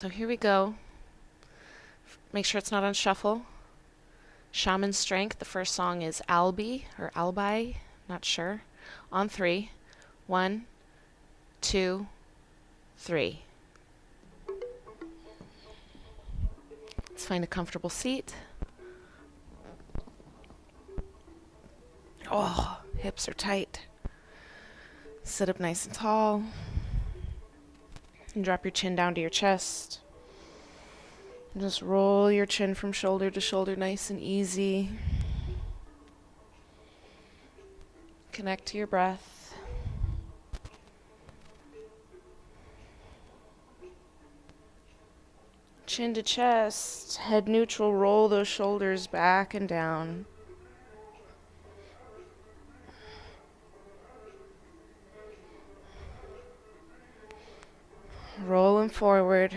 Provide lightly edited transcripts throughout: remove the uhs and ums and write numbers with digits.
So here we go. Make sure it's not on shuffle. Shaman Strength. The first song is Albi or Albi, not sure. On three. One, two, three. Let's find a comfortable seat. Oh, hips are tight. Sit up nice and tall. And drop your chin down to your chest. And just roll your chin from shoulder to shoulder nice and easy. Connect to your breath. Chin to chest, head neutral, roll those shoulders back and down. Rolling forward.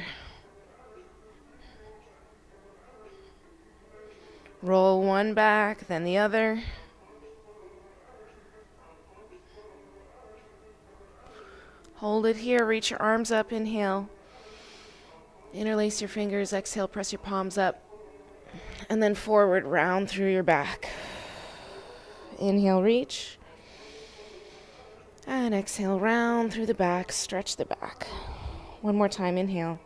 Roll one back, then the other. Hold it here, reach your arms up, inhale. Interlace your fingers, exhale, press your palms up. And then forward, round through your back. Inhale, reach. And exhale, round through the back, stretch the back. One more time, inhale.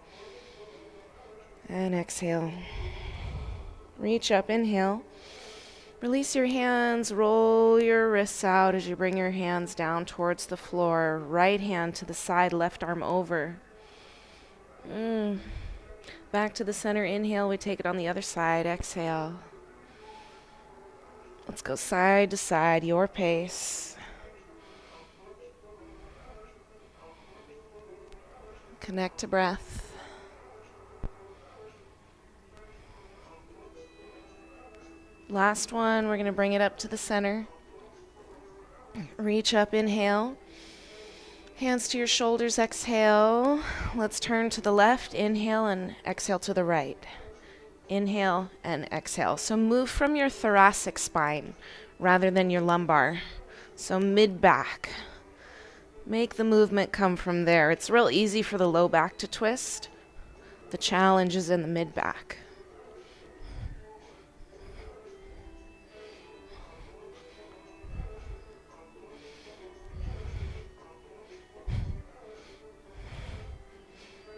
And exhale. Reach up, inhale. Release your hands, roll your wrists out as you bring your hands down towards the floor. Right hand to the side, left arm over. Back to the center, inhale, we take it on the other side, exhale. Let's go side to side, your pace. Connect to breath. Last one, we're going to bring it up to the center. Reach up, inhale. Hands to your shoulders, exhale. Let's turn to the left, inhale and exhale to the right. Inhale and exhale. So move from your thoracic spine rather than your lumbar. So mid-back. Make the movement come from there. It's real easy for the low back to twist. The challenge is in the mid-back.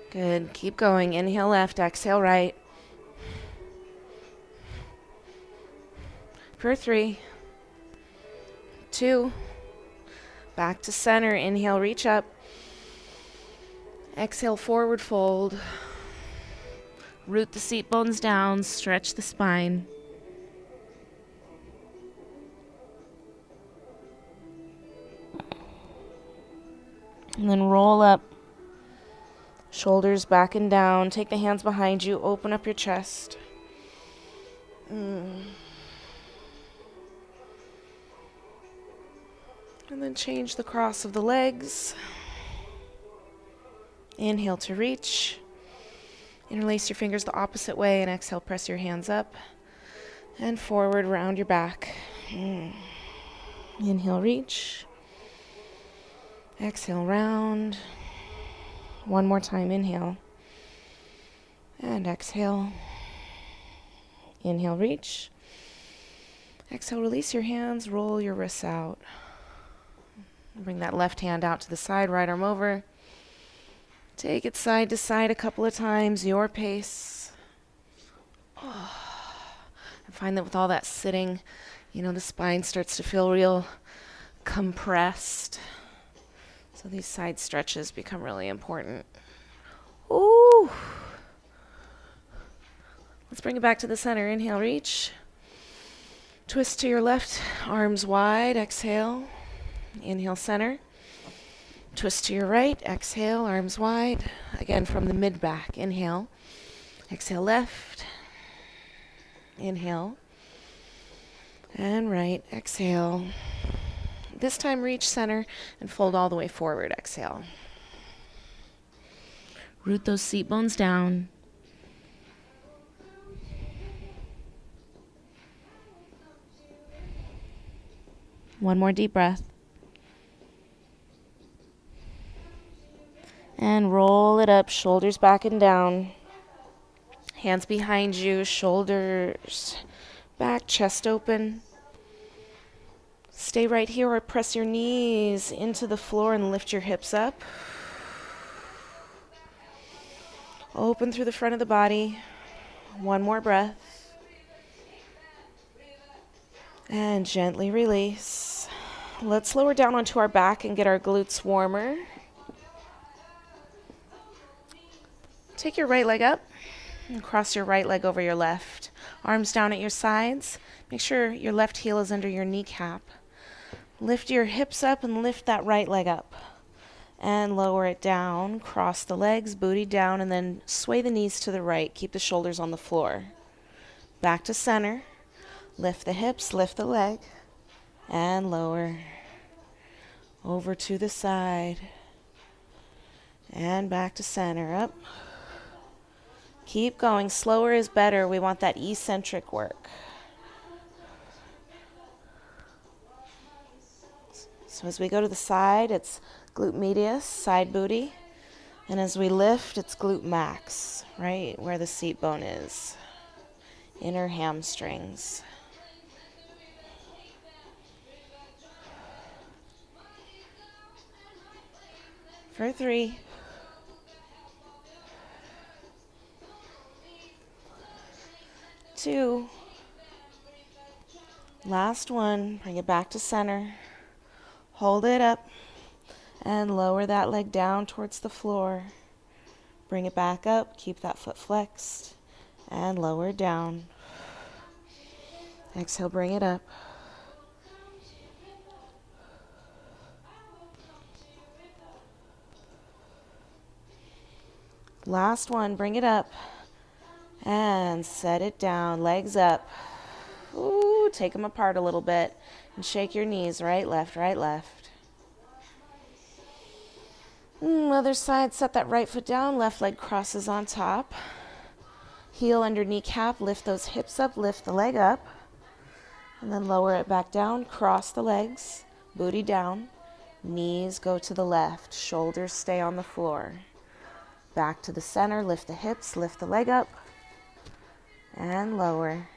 Good. Keep going. Inhale left, exhale right. For 3, 2, back to center. Inhale, reach up. Exhale, forward fold. Root the seat bones down, stretch the spine. And then roll up. Shoulders back and down. Take the hands behind you. Open up your chest. And then change the cross of the legs. Inhale to reach. Interlace your fingers the opposite way and exhale, press your hands up. And forward, round your back. Inhale, reach. Exhale, round. One more time, inhale. And exhale. Inhale, reach. Exhale, release your hands, roll your wrists out. Bring that left hand out to the side, right arm over. Take it side to side a couple of times, your pace. And find that with all that sitting, the spine starts to feel real compressed. So these side stretches become really important. Ooh. Let's bring it back to the center. Inhale, reach. Twist to your left, arms wide, exhale. Inhale, center. Twist to your right, exhale, arms wide. Again, from the mid-back, inhale. Exhale, left. Inhale. And right, exhale. This time, reach center and fold all the way forward, exhale. Root those seat bones down. One more deep breath. And roll it up, shoulders back and down. Hands behind you, shoulders back, chest open. Stay right here or press your knees into the floor and lift your hips up. Open through the front of the body. One more breath. And gently release. Let's lower down onto our back and get our glutes warmer. Take your right leg up and cross your right leg over your left. Arms down at your sides. Make sure your left heel is under your kneecap. Lift your hips up and lift that right leg up. And lower it down. Cross the legs, booty down, and then sway the knees to the right. Keep the shoulders on the floor. Back to center. Lift the hips, lift the leg, and lower. Over to the side. And back to center. Up. Keep going. Slower is better. We want that eccentric work. So as we go to the side, it's glute medius, side booty. And as we lift, it's glute max, right where the seat bone is. Inner hamstrings. For 3. 2. Last one. Bring it back to center. Hold it up and lower that leg down towards the floor. Bring it back up. Keep that foot flexed and lower down. Exhale, bring it up. Last one. Bring it up. And set it down, legs up. Ooh, take them apart a little bit. And shake your knees, right, left, right, left. Other side, set that right foot down, left leg crosses on top. Heel under kneecap, lift those hips up, lift the leg up. And then lower it back down, cross the legs, booty down. Knees go to the left, shoulders stay on the floor. Back to the center, lift the hips, lift the leg up. And lower.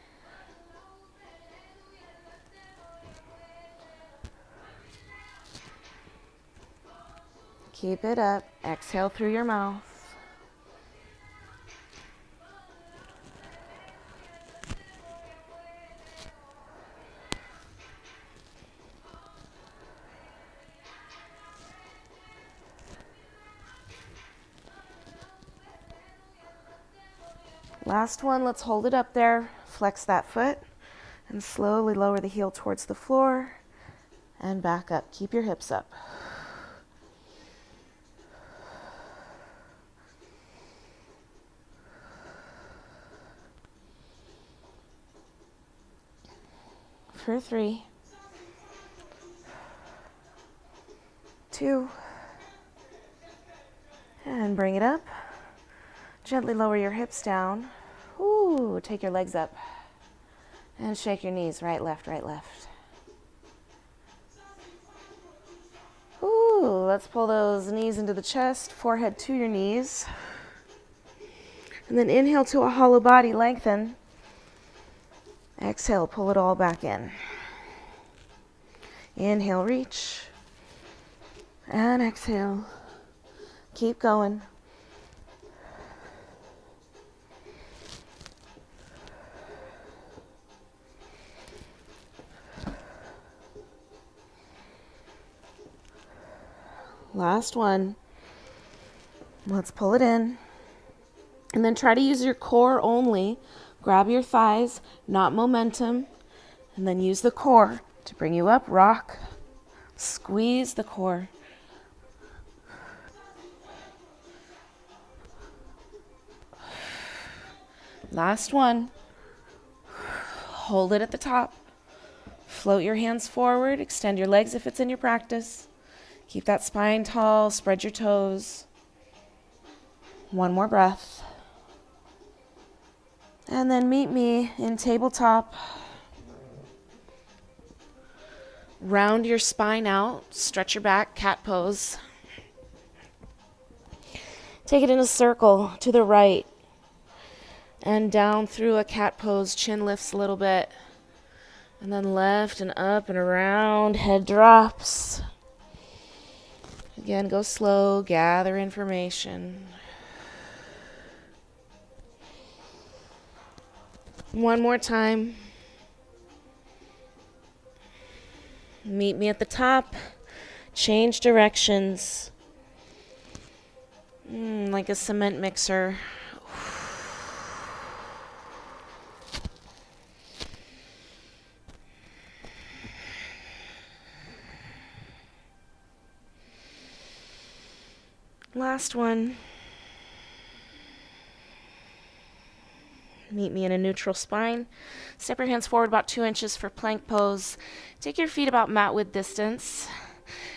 Keep it up. Exhale through your mouth. Last one, let's hold it up there. Flex that foot and slowly lower the heel towards the floor and back up. Keep your hips up. For 3, 2, and bring it up. Gently lower your hips down. Ooh, take your legs up and shake your knees, right, left, right, left. Ooh, let's pull those knees into the chest, forehead to your knees. And then inhale to a hollow body, lengthen. Exhale, pull it all back in. Inhale, reach. And exhale. Keep going. Last one. Let's pull it in. And then try to use your core only. Grab your thighs, not momentum. And then use the core to bring you up. Rock. Squeeze the core. Last one. Hold it at the top. Float your hands forward. Extend your legs if it's in your practice. Keep that spine tall. Spread your toes. One more breath. And then meet me in tabletop. Round your spine out. Stretch your back. Cat pose. Take it in a circle to the right and down through a cat pose. Chin lifts a little bit. And then left and up and around. Head drops. Again, go slow. Gather information. One more time. Meet me at the top. Change directions. Like a cement mixer. Last one. Meet me in a neutral spine. Step your hands forward about 2 inches for plank pose. Take your feet about mat width distance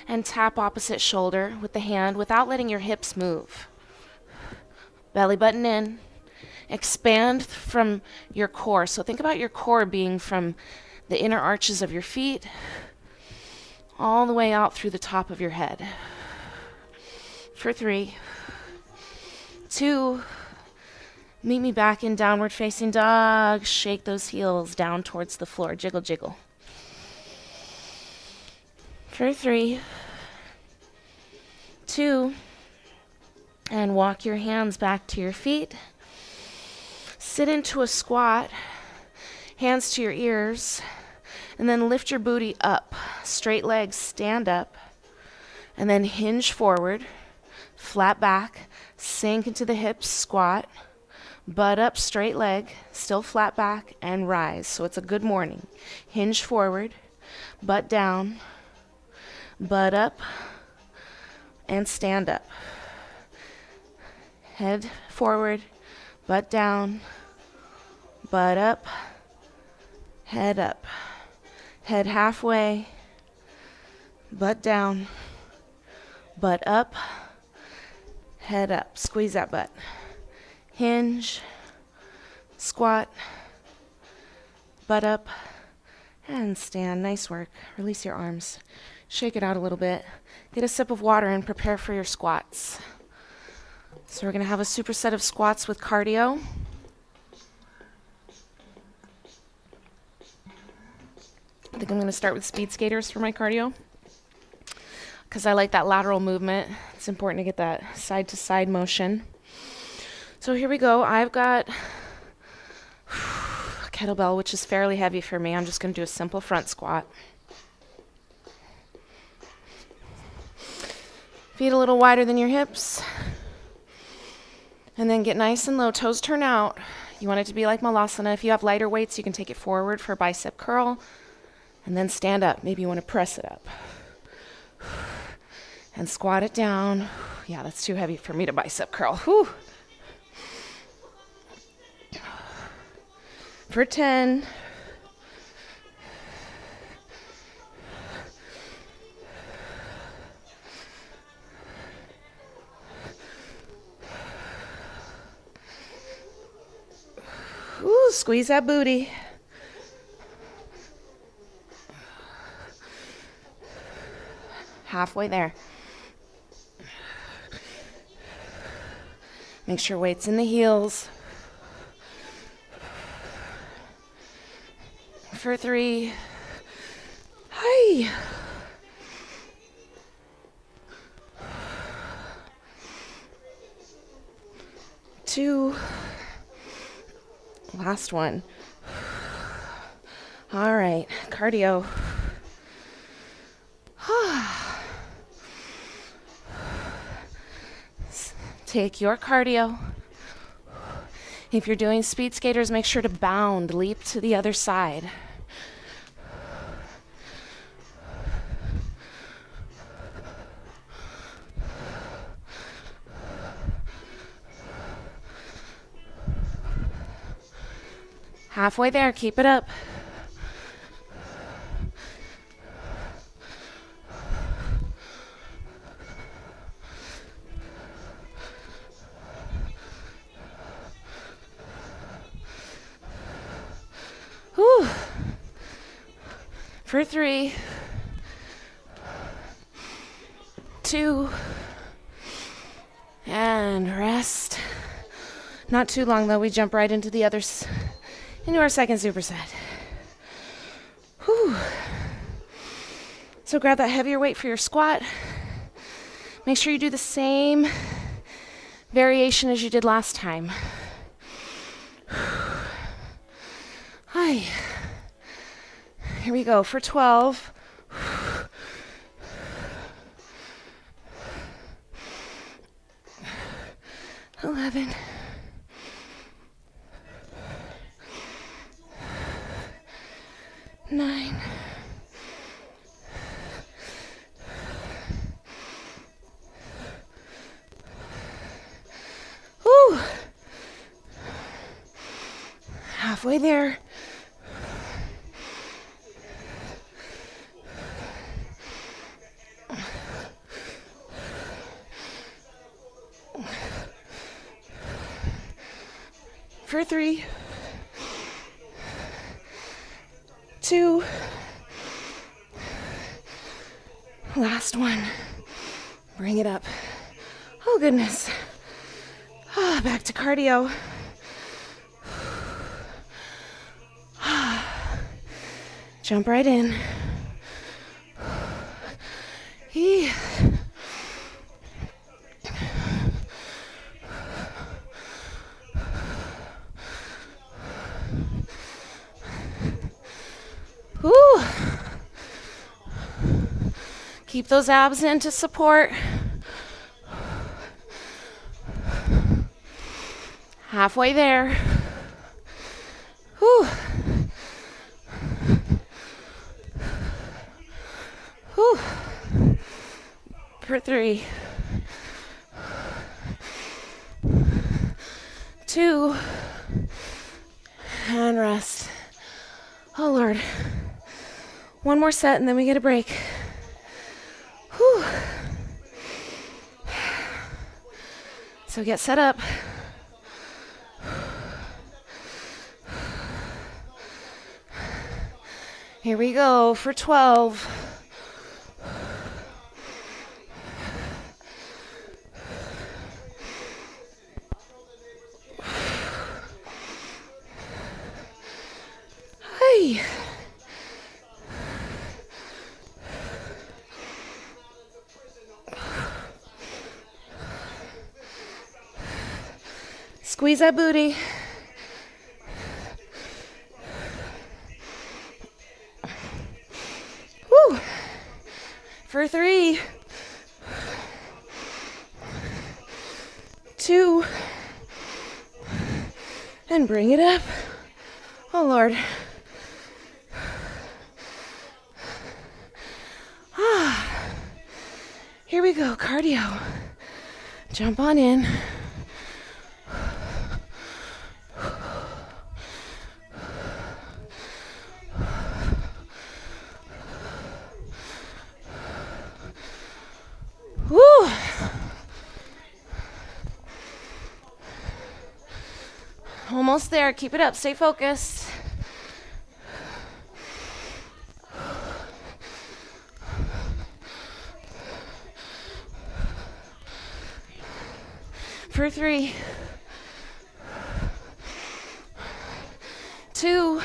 and tap opposite shoulder with the hand without letting your hips move. Belly button in. Expand from your core. So think about your core being from the inner arches of your feet all the way out through the top of your head. For 3, 2, meet me back in downward facing dog. Shake those heels down towards the floor. Jiggle, jiggle. For 3, 2, and walk your hands back to your feet. Sit into a squat, hands to your ears, and then lift your booty up. Straight legs, stand up, and then hinge forward. Flat back, sink into the hips, squat, butt up, straight leg, still flat back, and rise. So it's a good morning. Hinge forward, butt down, butt up, and stand up. Head forward, butt down, butt up, head up. Head halfway, butt down, butt up, head up. Squeeze that butt. Hinge, squat, butt up, and stand. Nice work. Release your arms. Shake it out a little bit. Get a sip of water and prepare for your squats. So we're going to have a superset of squats with cardio. I think I'm going to start with speed skaters for my cardio because I like that lateral movement. It's important to get that side-to-side motion. So here we go. I've got a kettlebell, which is fairly heavy for me. I'm just going to do a simple front squat. Feet a little wider than your hips. And then get nice and low. Toes turn out. You want it to be like Malasana. If you have lighter weights, you can take it forward for a bicep curl. And then stand up. Maybe you want to press it up. And squat it down. Yeah, that's too heavy for me to bicep curl. Whew. For 10. Ooh, squeeze that booty. Halfway there. Make sure weight's in the heels. For 3. Hi. Two. Last one. All right, cardio. Take your cardio. If you're doing speed skaters, make sure to bound, leap to the other side. Halfway there, keep it up. Whew. For 3, 2, And rest. Not too long though, we jump right into the others, into our second superset. Whew. So grab that heavier weight for your squat. Make sure you do the same variation as you did last time. Hi. Here we go for 12. 11. 9. 'Whew. Halfway there. For 3, 2, last one. Bring it up. Oh goodness. Back to cardio. Jump right in. Woo. Keep those abs in to support. Halfway there. Whew. Whew. For 3, 2, and rest. Oh Lord. One more set and then we get a break. Whew. So get set up. Here we go for 12. Hey. Squeeze that booty. Woo. For 3, 2, and bring it up. Oh Lord. Here we go, cardio. Jump on in. Woo! Almost there. Keep it up. Stay focused. For 3, 2,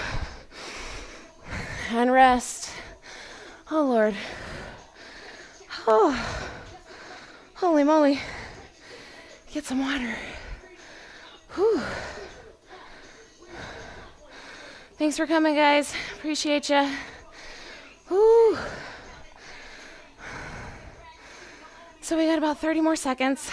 and rest. Oh Lord. Oh, holy moly. Get some water. Whew. Thanks for coming, guys. Appreciate ya. Whew. So we got about 30 more seconds.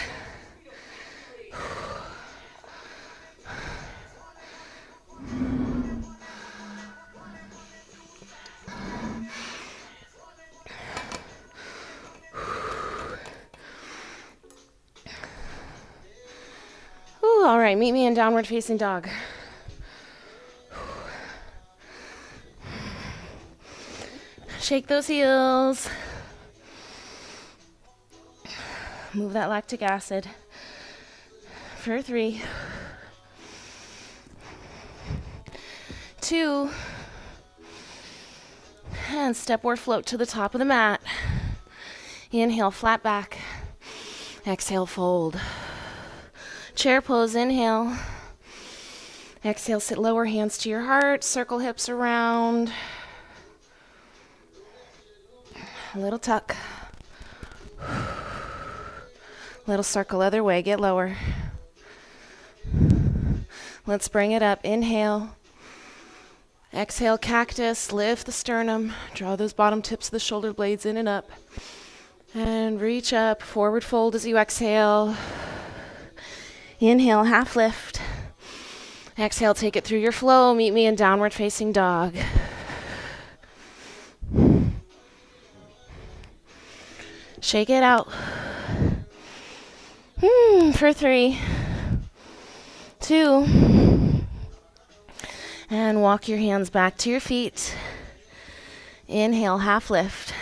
All right, meet me in downward facing dog. Shake those heels. Move that lactic acid. For 3, 2, and step or float to the top of the mat. Inhale, flat back. Exhale, fold. Chair pose, inhale. Exhale, sit lower, hands to your heart, circle hips around. A little tuck. Little circle other way, get lower. Let's bring it up, inhale. Exhale, cactus, lift the sternum, draw those bottom tips of the shoulder blades in and up. And reach up, forward fold as you exhale. Inhale, half lift. Exhale, take it through your flow. Meet me in downward facing dog. Shake it out. For 3, 2, and walk your hands back to your feet. Inhale, half lift.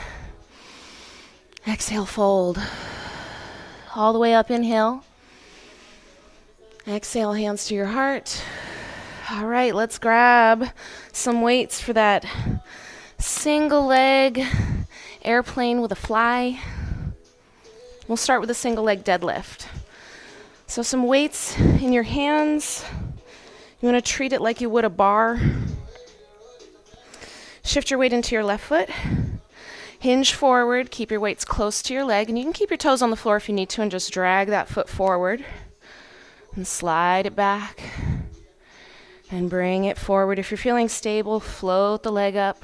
Exhale, fold. All the way up, inhale. Exhale, hands to your heart. All right, let's grab some weights for that single leg airplane with a fly. We'll start with a single leg deadlift. So some weights in your hands. You want to treat it like you would a bar. Shift your weight into your left foot. Hinge forward, keep your weights close to your leg, and you can keep your toes on the floor if you need to and just drag that foot forward. And slide it back. And bring it forward. If you're feeling stable, float the leg up.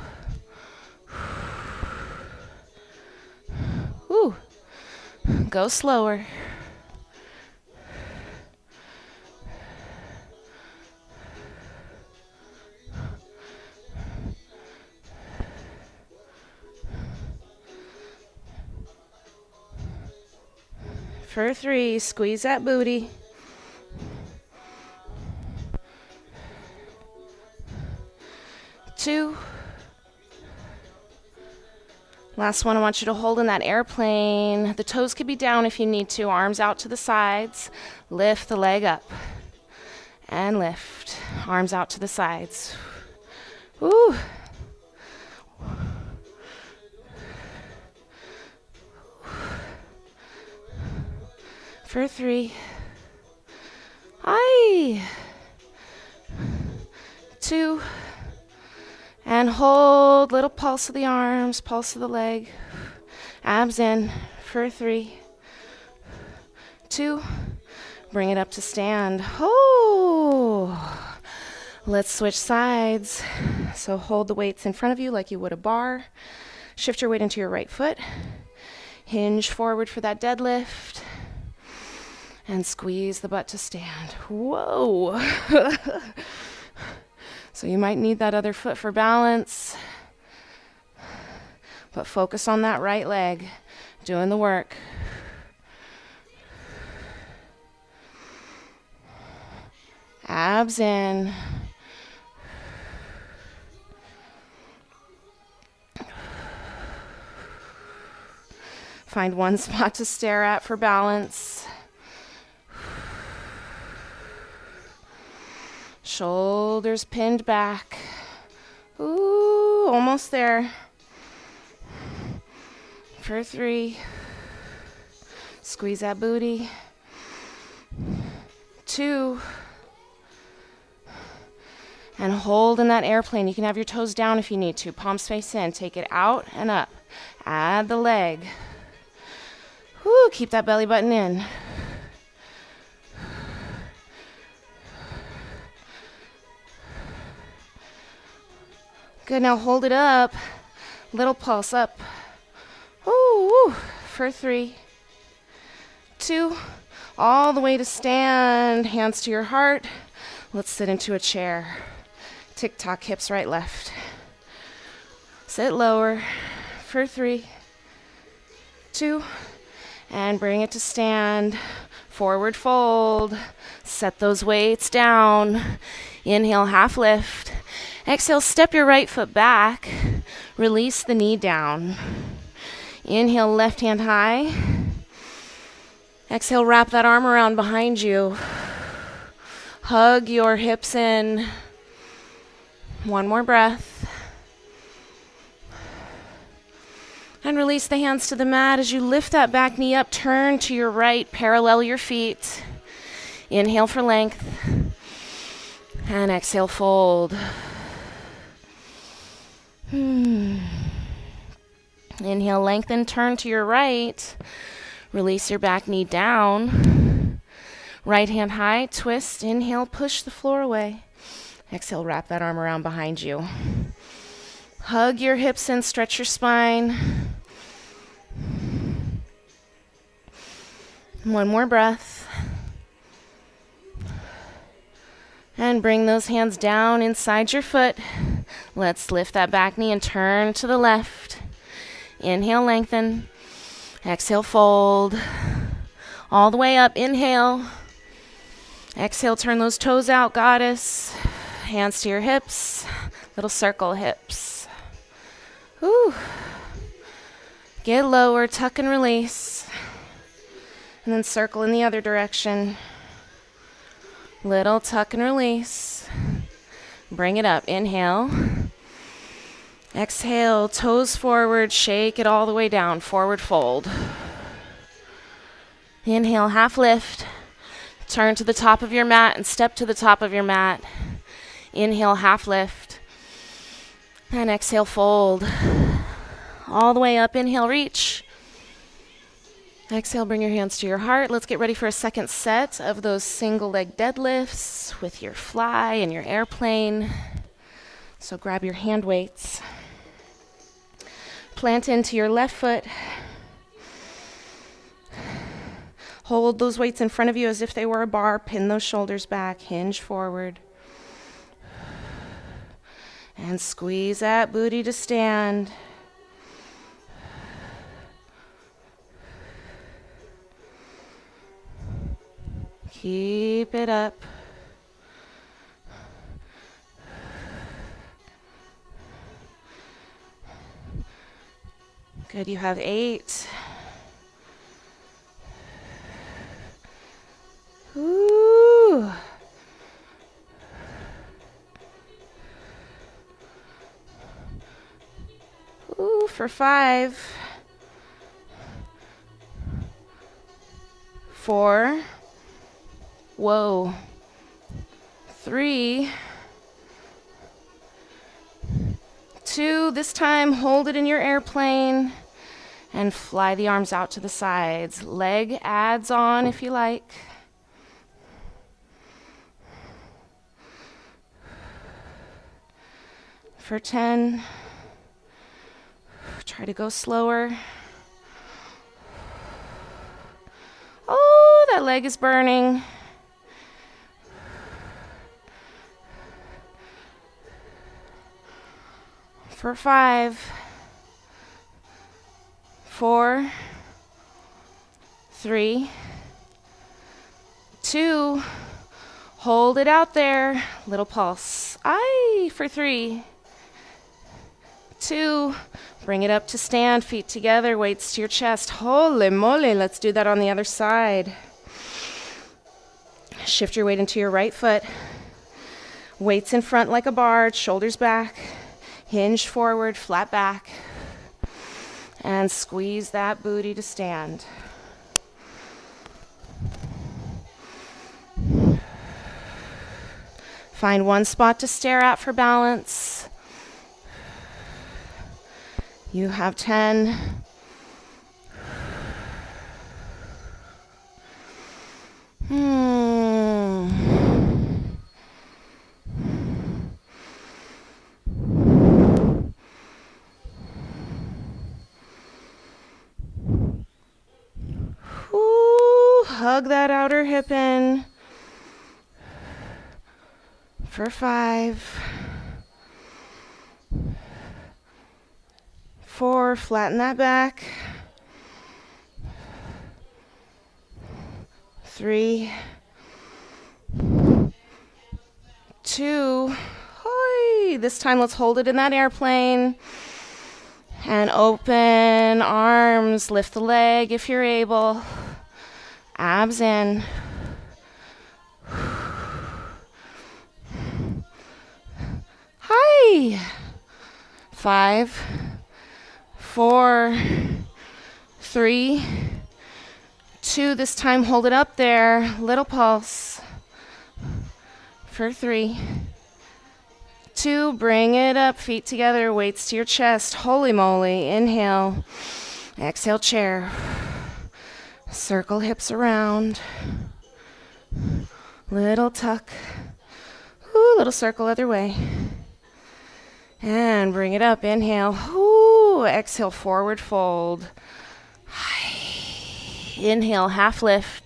Woo. Go slower. For 3, squeeze that booty. 2. Last one, I want you to hold in that airplane. The toes could be down if you need to. Arms out to the sides. Lift the leg up. And lift. Arms out to the sides. Woo. For 3. 2. And hold, little pulse of the arms, pulse of the leg. Abs in for 3, 2. Bring it up to stand. Oh, let's switch sides. So hold the weights in front of you like you would a bar. Shift your weight into your right foot. Hinge forward for that deadlift. And squeeze the butt to stand. Whoa. So you might need that other foot for balance, but focus on that right leg, doing the work. Abs in. Find one spot to stare at for balance. Shoulders pinned back. Ooh, almost there. For 3. Squeeze that booty. 2. And hold in that airplane. You can have your toes down if you need to. Palms face in. Take it out and up. Add the leg. Woo, keep that belly button in. Good, now hold it up. Little pulse up. Ooh, for 3, 2, all the way to stand. Hands to your heart. Let's sit into a chair. Tick-tock, hips right, left. Sit lower for 3, 2, and bring it to stand. Forward fold. Set those weights down. Inhale, half lift. Exhale, step your right foot back. Release the knee down. Inhale, left hand high. Exhale, wrap that arm around behind you. Hug your hips in. One more breath. And release the hands to the mat as you lift that back knee up. Turn to your right, parallel your feet. Inhale for length. And exhale, fold. Inhale, lengthen, turn to your right. Release your back knee down. Right hand high, twist. Inhale, push the floor away. Exhale, wrap that arm around behind you. Hug your hips and stretch your spine. One more breath. And bring those hands down inside your foot. Let's lift that back knee and turn to the left. Inhale, lengthen. Exhale, fold. All the way up, inhale. Exhale, turn those toes out, goddess. Hands to your hips. Little circle hips. Whew. Get lower, tuck and release. And then circle in the other direction. Little tuck and release. Bring it up. Inhale. Exhale, toes forward, shake it all the way down. Forward fold. Inhale, half lift. Turn to the top of your mat and step to the top of your mat. Inhale, half lift. And exhale, fold. All the way up. Inhale, reach. Exhale, bring your hands to your heart. Let's get ready for a second set of those single leg deadlifts with your fly and your airplane. So grab your hand weights. Plant into your left foot. Hold those weights in front of you as if they were a bar. Pin those shoulders back. Hinge forward. And squeeze that booty to stand. Keep it up. Good, you have 8. Ooh. Ooh, for 5. 4. Whoa. 3. 2. This time, hold it in your airplane and fly the arms out to the sides. Leg adds on if you like. For 10. Try to go slower. Oh, that leg is burning. For 5, 4, 3, 2, hold it out there, little pulse. Aye, for 3, 2, bring it up to stand, feet together, weights to your chest. Holy moly, let's do that on the other side. Shift your weight into your right foot. Weights in front like a barge, shoulders back. Hinge forward, flat back, and squeeze that booty to stand. Find one spot to stare at for balance. You have 10. Hug that outer hip in. For 5. 4, flatten that back. 3, 2, hoi. This time let's hold it in that airplane. And open arms, lift the leg if you're able. Abs in. Hi. 5, 4, 3, 2, 2, this time hold it up there. Little pulse. For 3, 2, bring it up, feet together, weights to your chest. Holy moly, inhale. Exhale, chair. Circle hips around. Little tuck. Ooh, little circle other way. And bring it up, inhale. Ooh, exhale, forward fold. Inhale, half lift.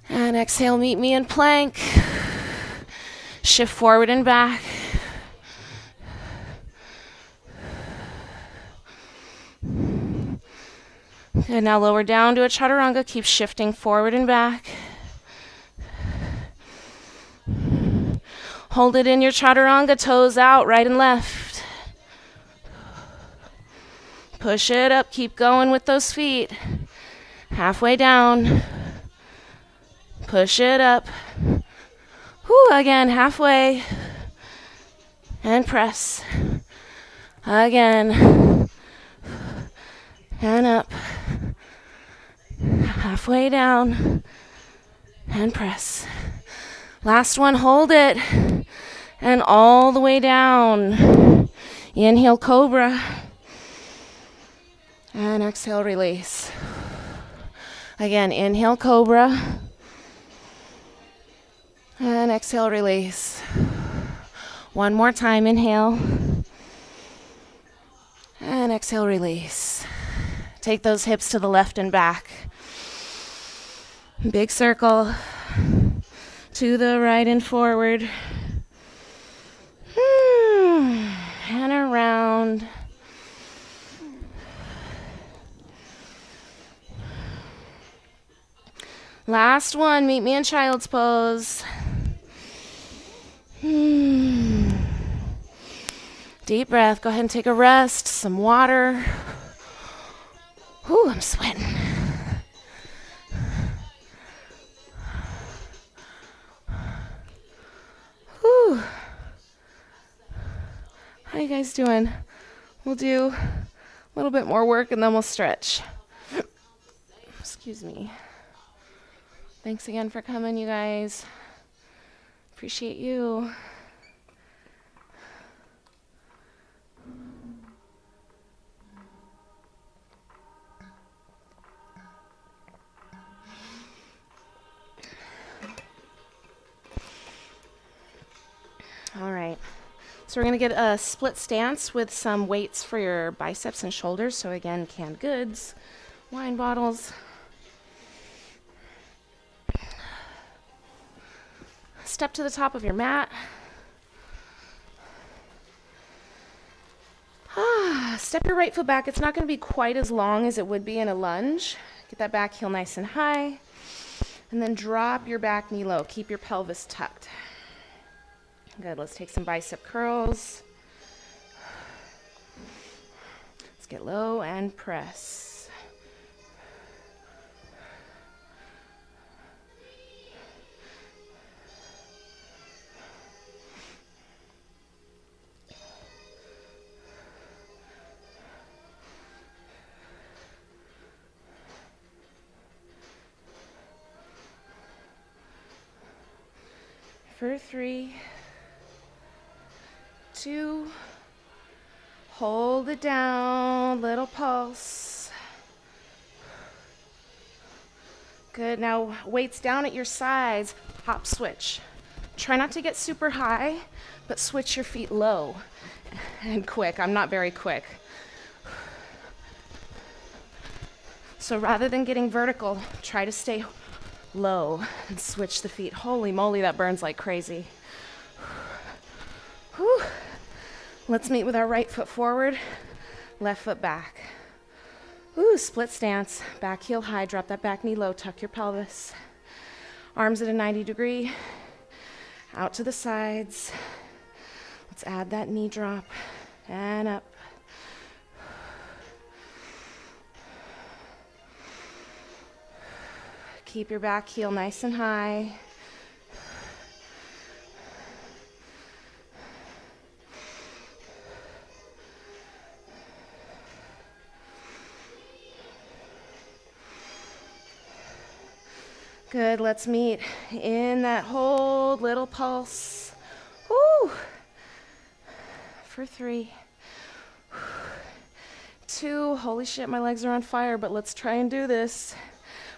And exhale, meet me in plank. Shift forward and back. And now lower down to a chaturanga. Keep shifting forward and back. Hold it in your chaturanga, toes out, right and left. Push it up, keep going with those feet. Halfway down. Push it up. Whew, again, halfway. And press. Again. And up. Halfway down. And press. Last one, hold it. And all the way down. Inhale, cobra. And exhale, release. Again, inhale, cobra. And exhale, release. One more time, inhale. And exhale, release. Take those hips to the left and back. Big circle. To the right and forward. And around. Last one, meet me in child's pose. Deep breath. Go ahead and take a rest. Some water. Ooh, I'm sweating. Whew. How you guys doing? We'll do a little bit more work and then we'll stretch. Excuse me. Thanks again for coming, you guys. Appreciate you. All right. So we're going to get a split stance with some weights for your biceps and shoulders. So again, canned goods, wine bottles. Step to the top of your mat. Step your right foot back. It's not going to be quite as long as it would be in a lunge. Get that back heel nice and high. And then drop your back knee low. Keep your pelvis tucked. Good. Let's take some bicep curls. Let's get low and press. For 3, 2, hold it down, little pulse. Good, now weights down at your sides, hop switch. Try not to get super high, but switch your feet low and quick. I'm not very quick. So rather than getting vertical, try to stay low and switch the feet. Holy moly, that burns like crazy. Whew. Let's meet with our right foot forward, left foot back. Ooh, split stance, back heel high, drop that back knee low, tuck your pelvis. Arms at a 90 degree, out to the sides. Let's add that knee drop and up. Keep your back heel nice and high. Good, let's meet in that hold, little pulse. Woo! For 3, 2, holy shit, my legs are on fire, but let's try and do this.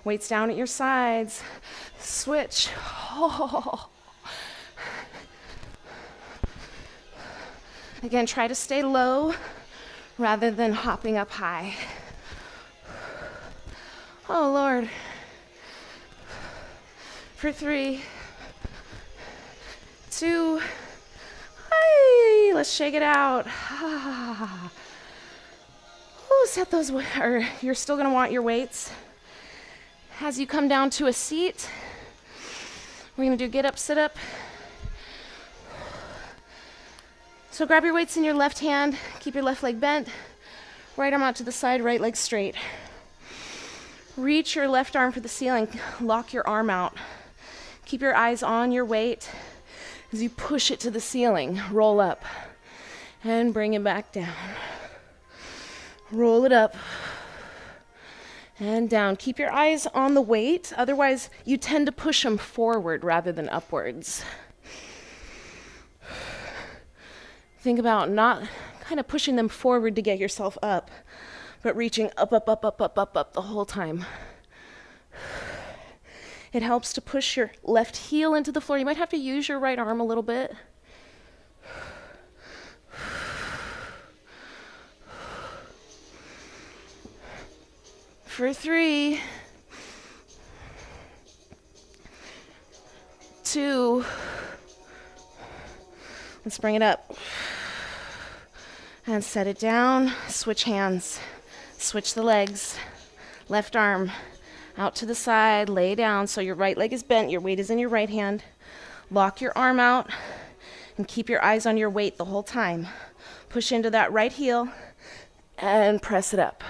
Weights down at your sides. Switch. Oh. Again, try to stay low rather than hopping up high. Oh, Lord. For 3, 2, let's shake it out. Ooh, set those, or you're still gonna want your weights. As you come down to a seat, we're gonna do get up, sit up. So grab your weights in your left hand, keep your left leg bent, right arm out to the side, right leg straight. Reach your left arm for the ceiling, lock your arm out. Keep your eyes on your weight as you push it to the ceiling. Roll up and bring it back down. Roll it up and down. Keep your eyes on the weight, otherwise you tend to push them forward rather than upwards. Think about not kind of pushing them forward to get yourself up, but reaching up, up, up, up, up, up, up the whole time. It helps to push your left heel into the floor. You might have to use your right arm a little bit. For 3, 2, let's bring it up. And set it down. Switch hands. Switch the legs. Left arm out to the side. Lay down so your right leg is bent. Your weight is in your right hand. Lock your arm out and keep your eyes on your weight the whole time. Push into that right heel and press it up.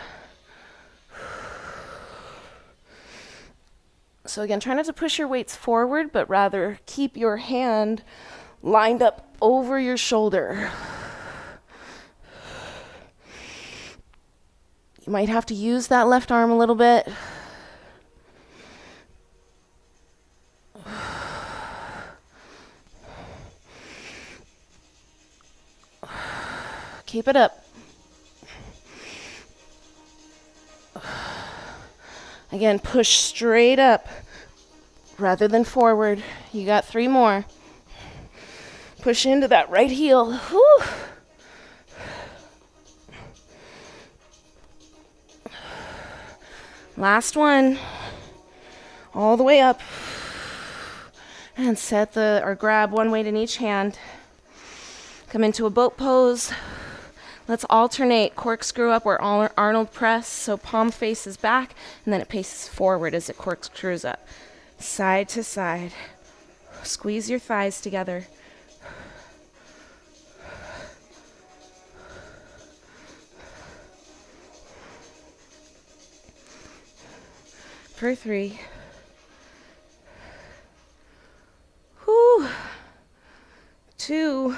So again, try not to push your weights forward, but rather keep your hand lined up over your shoulder. You might have to use that left arm a little bit. Keep it up. Again, push straight up rather than forward. You got 3 more. Push into that right heel. Whew. Last one. All the way up. And set or grab one weight in each hand. Come into a boat pose. Let's alternate corkscrew up or Arnold press. So palm faces back and then it paces forward as it corkscrews up. Side to side. Squeeze your thighs together. For 3. Whew. 2.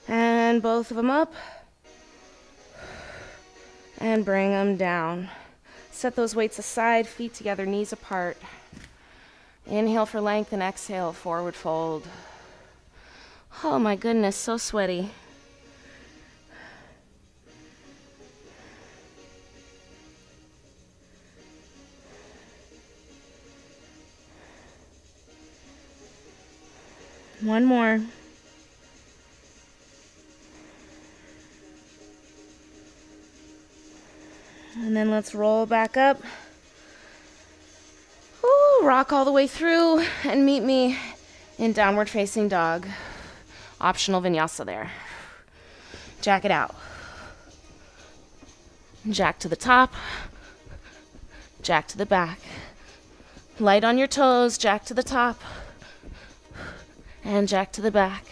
And both of them up. And bring them down. Set those weights aside, feet together, knees apart. Inhale for length and exhale, forward fold. Oh my goodness, so sweaty. One more. And then let's roll back up. Ooh, rock all the way through and meet me in downward facing dog. Optional vinyasa there. Jack it out. Jack to the top. Jack to the back. Light on your toes, jack to the top. And jack to the back.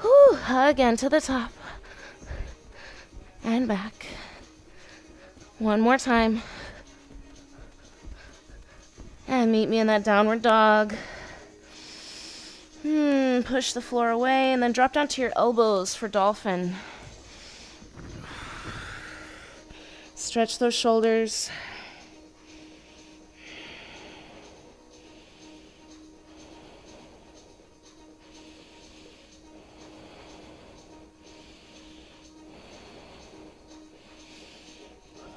Whew, again to the top. And back. One more time. And meet me in that downward dog. Push the floor away and then drop down to your elbows for dolphin. Stretch those shoulders.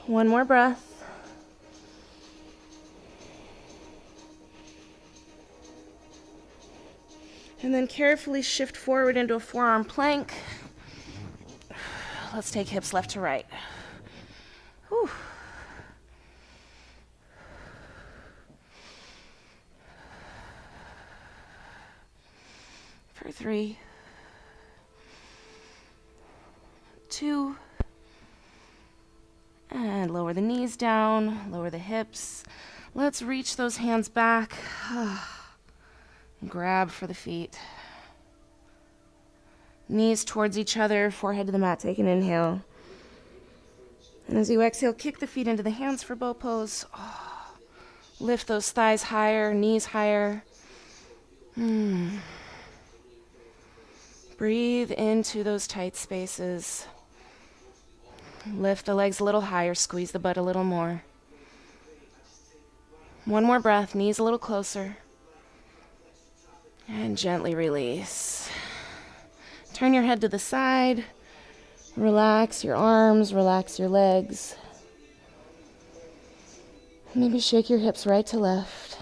One more breath. And then carefully shift forward into a forearm plank. Let's take hips left to right. Whew. For 3, 2, and lower the knees down, lower the hips. Let's reach those hands back. Grab for the feet. Knees towards each other, forehead to the mat. Take an inhale. And as you exhale, kick the feet into the hands for bow pose. Lift those thighs higher, knees higher. Breathe into those tight spaces. Lift the legs a little higher, squeeze the butt a little more. One more breath, knees a little closer. And gently release. Turn your head to the side. Relax your arms, relax your legs. Maybe shake your hips right to left.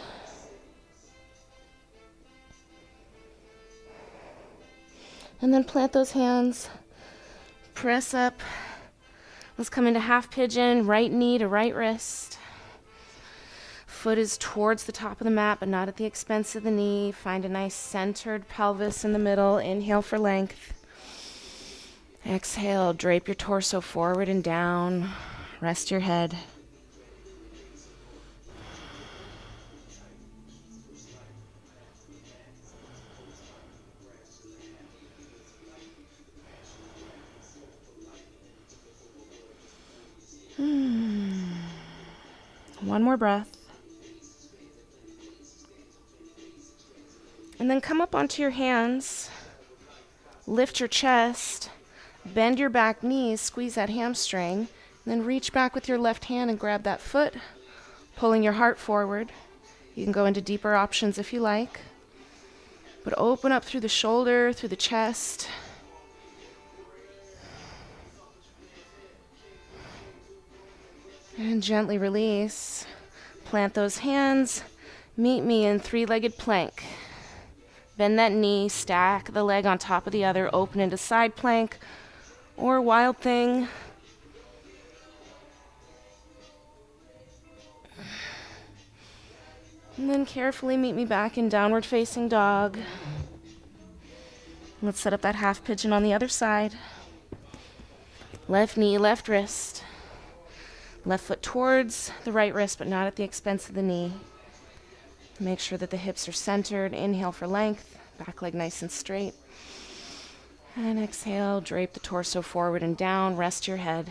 And then plant those hands. Press up. Let's come into half pigeon, right knee to right wrist. Foot is towards the top of the mat, but not at the expense of the knee. Find a nice centered pelvis in the middle. Inhale for length. Exhale, drape your torso forward and down. Rest your head. One more breath. And then come up onto your hands. Lift your chest. Bend your back knees. Squeeze that hamstring. And then reach back with your left hand and grab that foot, pulling your heart forward. You can go into deeper options if you like. But open up through the shoulder, through the chest. And gently release. Plant those hands. Meet me in three-legged plank. Bend that knee, stack the leg on top of the other, open into side plank or wild thing. And then carefully meet me back in downward facing dog. Let's set up that half pigeon on the other side. Left knee, left wrist. Left foot towards the right wrist, but not at the expense of the knee. Make sure that the hips are centered. Inhale for length. Back leg nice and straight. And exhale, drape the torso forward and down. Rest your head.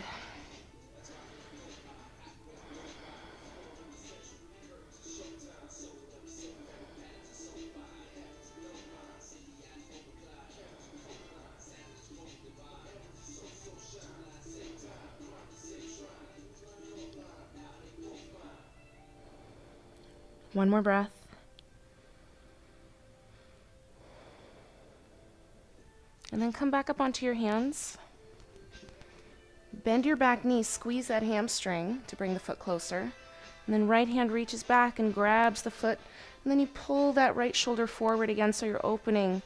One more breath. And then come back up onto your hands. Bend your back knee, squeeze that hamstring to bring the foot closer. And then right hand reaches back and grabs the foot. And then you pull that right shoulder forward again so you're opening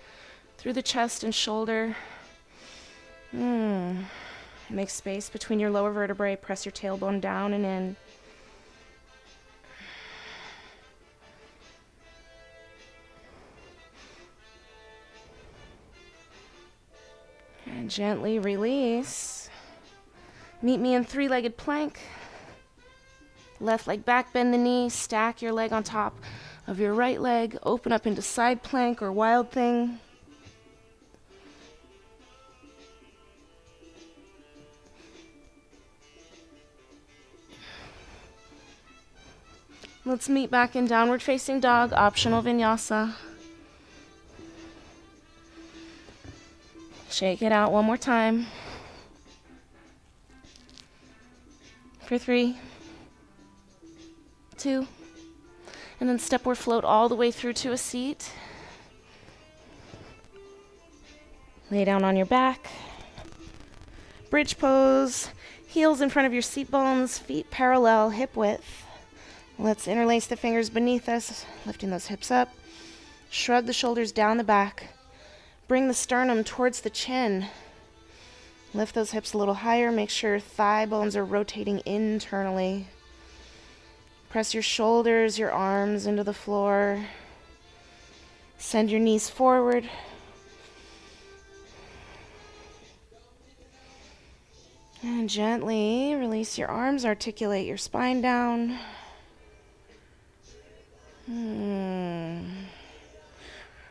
through the chest and shoulder. Make space between your lower vertebrae. Press your tailbone down and in. And gently release. Meet me in three-legged plank. Left leg back, bend the knee, stack your leg on top of your right leg, open up into side plank or wild thing. Let's meet back in downward facing dog, optional vinyasa. Shake it out one more time. For 3, 2, and then step or float all the way through to a seat. Lay down on your back. Bridge pose. Heels in front of your seat bones, feet parallel, hip width. Let's interlace the fingers beneath us, lifting those hips up. Shrug the shoulders down the back. Bring the sternum towards the chin. Lift those hips a little higher. Make sure thigh bones are rotating internally. Press your shoulders, your arms into the floor. Send your knees forward. And gently release your arms, articulate your spine down.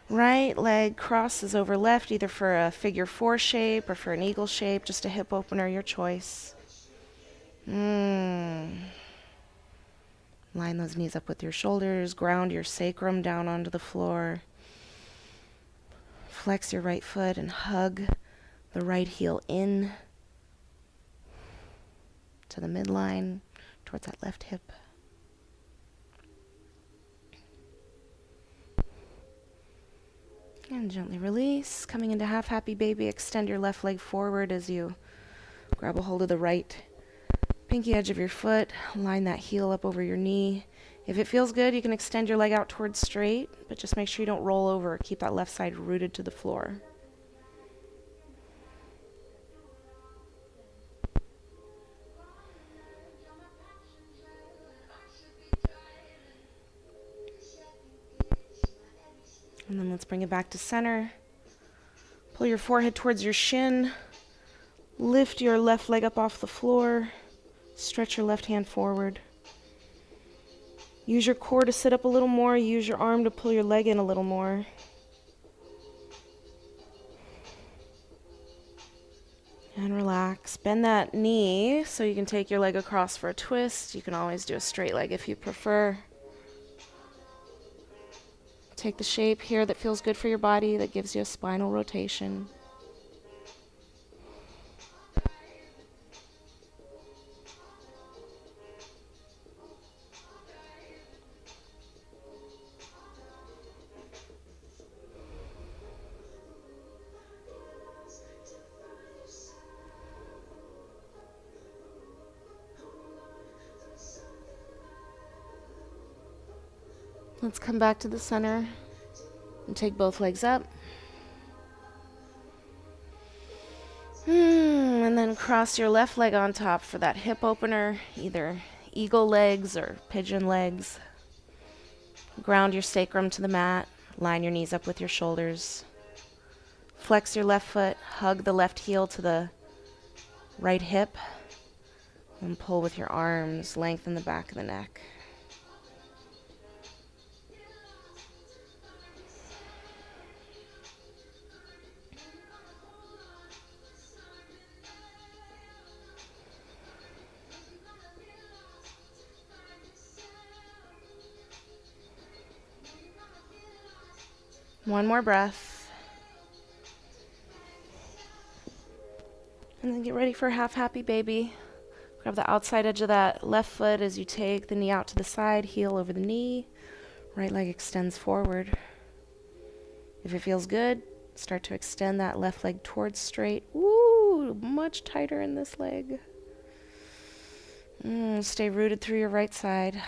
Right leg crosses over left, either for a figure 4 shape or for an eagle shape, just a hip opener, your choice. Line those knees up with your shoulders, ground your sacrum down onto the floor. Flex your right foot and hug the right heel in to the midline, towards that left hip. And gently release. Coming into half happy baby, extend your left leg forward as you grab a hold of the right pinky edge of your foot. Line that heel up over your knee. If it feels good, you can extend your leg out towards straight, but just make sure you don't roll over. Keep that left side rooted to the floor. And then let's bring it back to center. Pull your forehead towards your shin. Lift your left leg up off the floor. Stretch your left hand forward. Use your core to sit up a little more. Use your arm to pull your leg in a little more. And relax. Bend that knee so you can take your leg across for a twist. You can always do a straight leg if you prefer. Take the shape here that feels good for your body, that gives you a spinal rotation. Let's come back to the center and take both legs up. And then cross your left leg on top for that hip opener, either eagle legs or pigeon legs. Ground your sacrum to the mat. Line your knees up with your shoulders. Flex your left foot. Hug the left heel to the right hip. And pull with your arms. Lengthen the back of the neck. One more breath. And then get ready for half happy baby. Grab the outside edge of that left foot as you take the knee out to the side, heel over the knee. Right leg extends forward. If it feels good, start to extend that left leg towards straight. Ooh, much tighter in this leg. Stay rooted through your right side.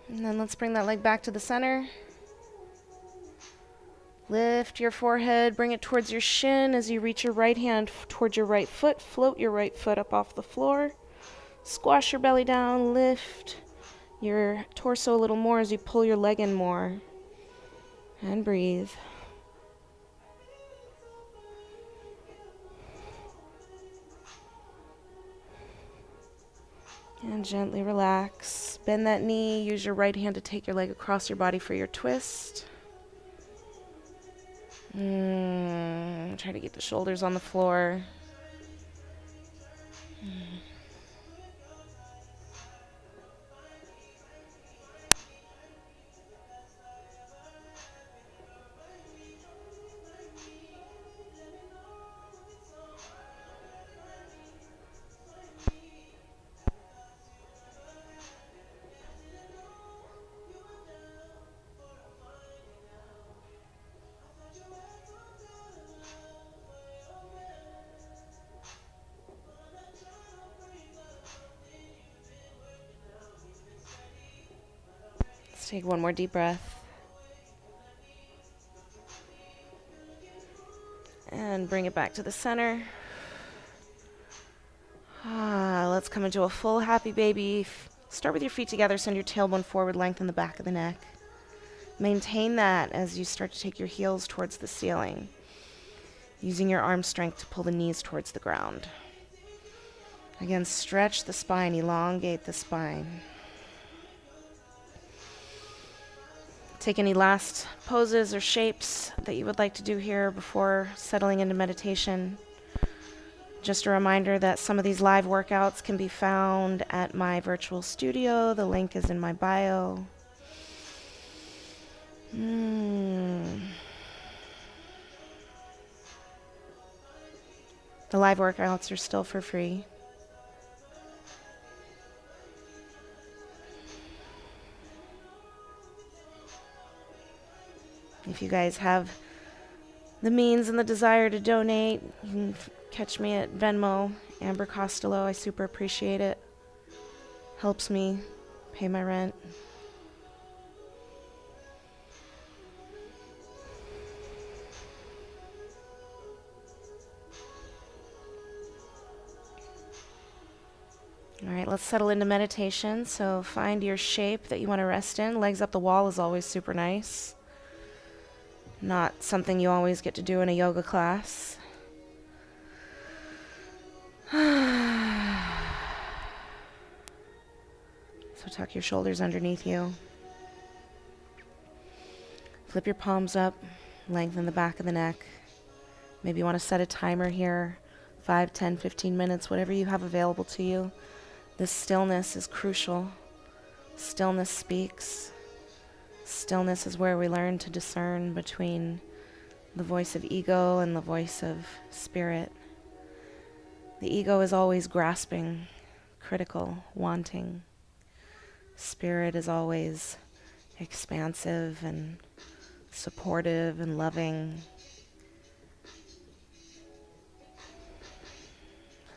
And then let's bring that leg back to the center. Lift your forehead, bring it towards your shin as you reach your right hand towards your right foot. Float your right foot up off the floor. Squash your belly down, lift your torso a little more as you pull your leg in more. And breathe. And gently relax. Bend that knee. Use your right hand to take your leg across your body for your twist. Try to get the shoulders on the floor. Let's take one more deep breath. And bring it back to the center. Let's come into a full happy baby. Start with your feet together, send your tailbone forward, lengthen the back of the neck. Maintain that as you start to take your heels towards the ceiling, using your arm strength to pull the knees towards the ground. Again, stretch the spine, elongate the spine. Take any last poses or shapes that you would like to do here before settling into meditation. Just a reminder that some of these live workouts can be found at my virtual studio. The link is in my bio. The live workouts are still for free. If you guys have the means and the desire to donate, you can catch me at Venmo, Amber Costello. I super appreciate it. Helps me pay my rent. All right, let's settle into meditation. So find your shape that you want to rest in. Legs up the wall is always super nice. Not something you always get to do in a yoga class. So tuck your shoulders underneath you. Flip your palms up, lengthen the back of the neck. Maybe you want to set a timer here, 5, 10, 15 minutes, whatever you have available to you. This stillness is crucial. Stillness speaks. Stillness is where we learn to discern between the voice of ego and the voice of spirit. The ego is always grasping, critical, wanting. Spirit is always expansive and supportive and loving.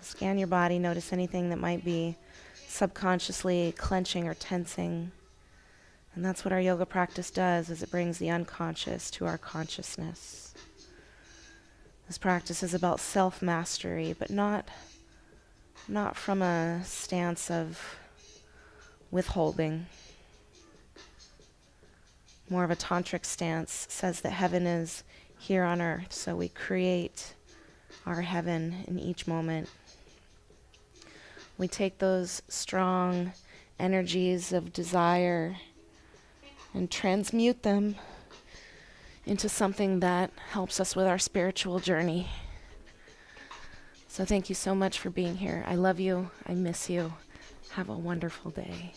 Scan your body, notice anything that might be subconsciously clenching or tensing. And that's what our yoga practice does, is it brings the unconscious to our consciousness. This practice is about self-mastery, but not from a stance of withholding. More of a tantric stance says that heaven is here on earth, so we create our heaven in each moment. We take those strong energies of desire and transmute them into something that helps us with our spiritual journey. So thank you so much for being here. I love you. I miss you. Have a wonderful day.